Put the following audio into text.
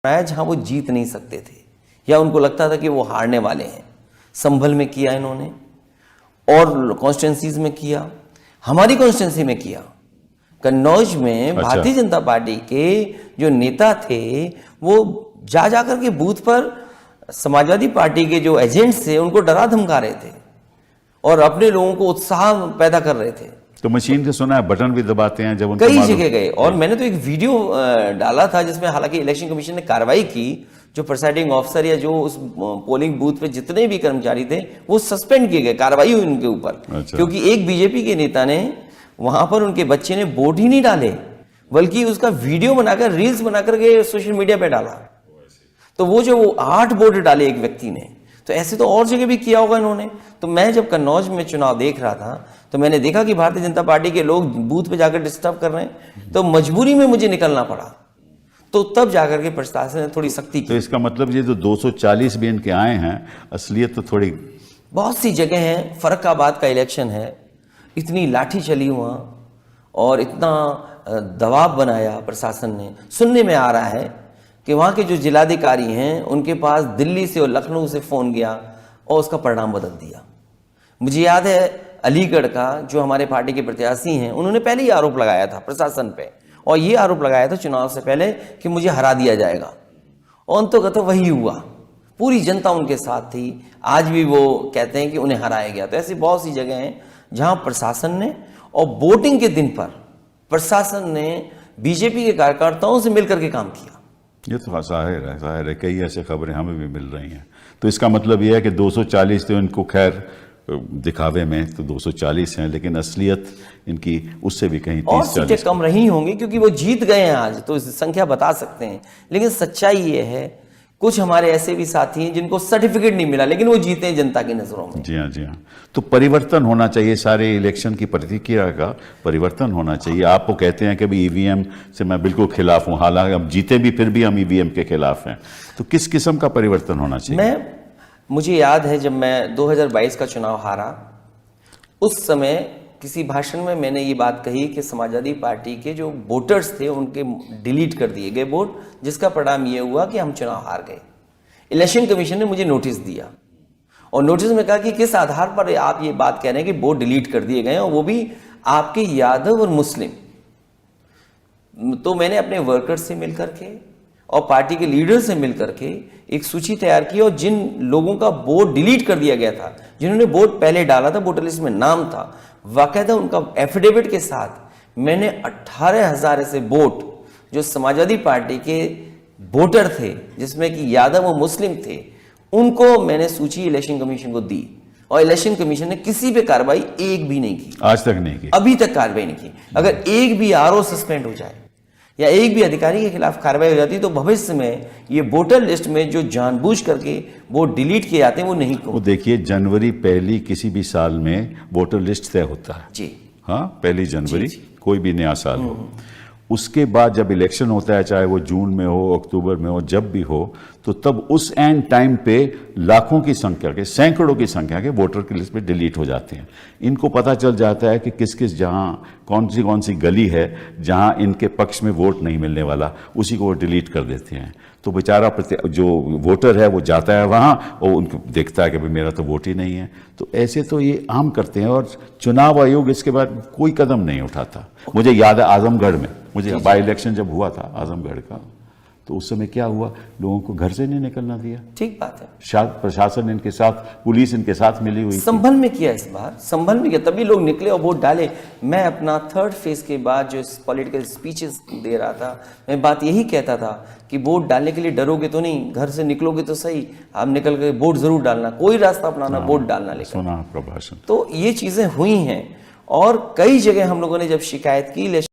बनाया जहां वो जीत नहीं सकते थे या उनको लगता था कि वो हारने वाले हैं। संभल में किया इन्होंने और कॉन्स्टिट्यूंसीज में किया, हमारी कॉन्स्टिट्यूंसी में किया। कन्नौज में भारतीय जनता पार्टी के जो नेता थे वो जा करके बूथ पर समाजवादी पार्टी के जो एजेंट्स थे उनको डरा धमका रहे थे और अपने लोगों को उत्साह पैदा कर रहे थे। तो मशीन से सुना है बटन भी दबाते हैं जब कई जगह गए और मैंने तो एक वीडियो डाला था जिसमें हालांकि इलेक्शन कमीशन ने कार्रवाई की, जो प्रिसाइडिंग ऑफिसर या जो उस पोलिंग बूथ पे जितने भी कर्मचारी थे वो सस्पेंड किए गए, कार्रवाई हुई उनके ऊपर। क्योंकि एक बीजेपी के नेता ने वहां पर उनके बच्चे ने वोट ही नहीं डाले बल्कि उसका वीडियो बनाकर रील्स बनाकर के सोशल मीडिया पे डाला। तो वो जो 8 वोट डाले एक व्यक्ति ने, तो ऐसे तो और जगह भी किया होगा इन्होंने। तो मैं जब कन्नौज में चुनाव देख रहा था तो मैंने देखा कि भारतीय जनता पार्टी के लोग बूथ पे जाकर डिस्टर्ब कर रहे हैं, तो मजबूरी में मुझे निकलना पड़ा। तो तब जाकर के प्रशासन ने थोड़ी सख्ती की। तो इसका मतलब ये जो 240 भी इनके आए हैं, असलियत तो थोड़ी बहुत सी जगह हैं। फर्रुखाबाद का इलेक्शन है, इतनी लाठी चली वहाँ और इतना दबाव बनाया प्रशासन ने। सुनने में आ रहा है कि वहाँ के जो जिलाधिकारी हैं उनके पास दिल्ली से और लखनऊ से फ़ोन गया और उसका परिणाम बदल दिया। मुझे याद है अलीगढ़ का जो हमारे पार्टी के प्रत्याशी हैं उन्होंने पहले ही आरोप लगाया था प्रशासन पे, और ये आरोप लगाया था चुनाव से पहले कि मुझे हरा दिया जाएगा, और अंततः वही हुआ। पूरी जनता उनके साथ थी। आज भी वो कहते हैं कि उन्हें हराया गया। तो ऐसी बहुत सी जगह हैं जहां प्रशासन ने, और वोटिंग के दिन पर प्रशासन ने बीजेपी के कार्यकर्ताओं से मिलकर के काम किया। ये तो जाहिर है कई ऐसे खबरें हमें भी मिल रही हैं। तो इसका मतलब यह है कि 240 तो इनको खैर दिखावे में तो 240 हैं, लेकिन असलियत इनकी उससे भी कहीं 30-40 सीटें कम रही होंगी क्योंकि वो जीत गए हैं आज, तो संख्या बता सकते हैं। लेकिन सच्चाई ये है कुछ हमारे ऐसे भी साथी हैं जिनको सर्टिफिकेट नहीं मिला लेकिन वो जीते हैं जनता की नजरों में। जी हाँ, जी हाँ। तो परिवर्तन होना चाहिए, सारे इलेक्शन की प्रतिक्रिया का परिवर्तन होना चाहिए। आपको कहते हैं कि भाई ईवीएम से मैं बिल्कुल खिलाफ हूँ, हालांकि हम जीते भी फिर भी हम ईवीएम के खिलाफ हैं। तो किस किस्म का परिवर्तन होना चाहिए? मुझे याद है जब मैं 2022 का चुनाव हारा, उस समय किसी भाषण में मैंने ये बात कही कि समाजवादी पार्टी के जो वोटर्स थे उनके डिलीट कर दिए गए वोट, जिसका परिणाम ये हुआ कि हम चुनाव हार गए। इलेक्शन कमीशन ने मुझे नोटिस दिया और नोटिस में कहा कि किस आधार पर आप ये बात कह रहे हैं कि वोट डिलीट कर दिए गए और वो भी आपके यादव और मुस्लिम। तो मैंने अपने वर्कर्स से मिलकर के और पार्टी के लीडर से मिलकर के एक सूची तैयार की और जिन लोगों का वोट डिलीट कर दिया गया था, जिन्होंने वोट पहले डाला था, वोटर लिस्ट में नाम था, वाकायदा उनका एफिडेविट के साथ मैंने 18,000 ऐसे वोट जो समाजवादी पार्टी के वोटर थे जिसमें कि यादव और मुस्लिम थे, उनको मैंने सूची इलेक्शन कमीशन को दी और इलेक्शन कमीशन ने किसी पे कार्रवाई एक भी नहीं की, आज तक नहीं की, अभी तक कार्रवाई नहीं की। अगर एक भी आरओ सस्पेंड हो जाए या एक भी अधिकारी के खिलाफ कार्रवाई हो जाती तो भविष्य में ये वोटर लिस्ट में जो जानबूझ करके वोट डिलीट किए जाते हैं वो नहीं को। देखिए जनवरी पहली किसी भी साल में वोटर लिस्ट तय होता है जी, हाँ, पहली जनवरी कोई भी नया साल हो। उसके बाद जब इलेक्शन होता है, चाहे वो जून में हो, अक्टूबर में हो, जब भी हो, तो तब उस एंड टाइम पे लाखों की संख्या के, सैकड़ों की संख्या के वोटर की लिस्ट पे डिलीट हो जाते हैं। इनको पता चल जाता है कि किस किस जहां कौन सी गली है जहां इनके पक्ष में वोट नहीं मिलने वाला, उसी को वो डिलीट कर देते हैं। तो बेचारा जो वोटर है वो जाता है वहां और उनको देखता है कि भाई मेरा तो वोट ही नहीं है। तो ऐसे तो ये आम करते हैं और चुनाव आयोग इसके बाद कोई कदम नहीं उठाता। मुझे याद है आजमगढ़ में, मुझे बाई इलेक्शन जब हुआ था आजमगढ़ का, तो उस समय क्या हुआ, लोगों को घर से नहीं निकलना दिया। ठीक बात है, प्रशासन इनके साथ, पुलिस इनके साथ मिली हुई। संभल में किया, इस बार संभल में किया, तभी लोग निकले और वोट डाले। मैं अपना 3rd फेज के बाद जो पॉलिटिकल स्पीचेस दे रहा था, मैं बात यही कहता था कि वोट डालने के लिए डरोगे तो नहीं, घर से निकलोगे तो सही, आप निकल के वोट जरूर डालना, कोई रास्ता अपनाना, वोट डालना। लेकिन सुना प्रभाषण, तो ये चीजें हुई हैं और कई जगह हम लोगों ने जब शिकायत की इलेक्शन